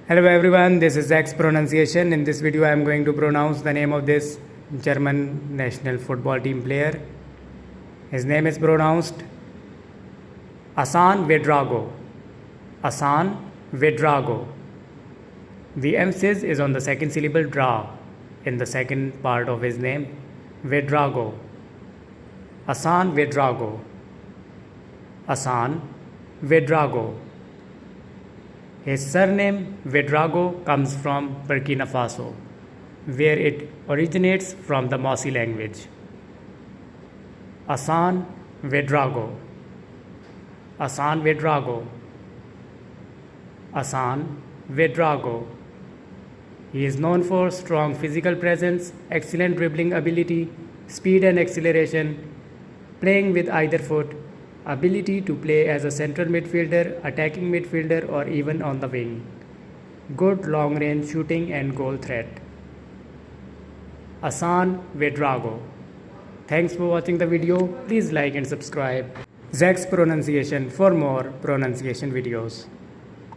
Hello everyone, this is Zach's pronunciation. In this video I am going to pronounce the name of this German national football team player. His name is pronounced Hassan Ouedraogo. Hassan Ouedraogo. The emphasis is on the second syllable dra in the second part of his name, Ouedraogo. Hassan Ouedraogo. Hassan Ouedraogo. His surname Ouedraogo comes from Burkina Faso, where it originates from the Mossi language. Hassan Ouedraogo. Hassan Ouedraogo. Hassan Ouedraogo. He is known for strong physical presence, excellent dribbling ability, speed and acceleration, playing with either foot, ability to play as a central midfielder, attacking midfielder, or even on the wing. Good long range shooting and goal threat. Hassan Ouedraogo. Thanks for watching the video. Please like and subscribe. Zach's pronunciation for more pronunciation videos.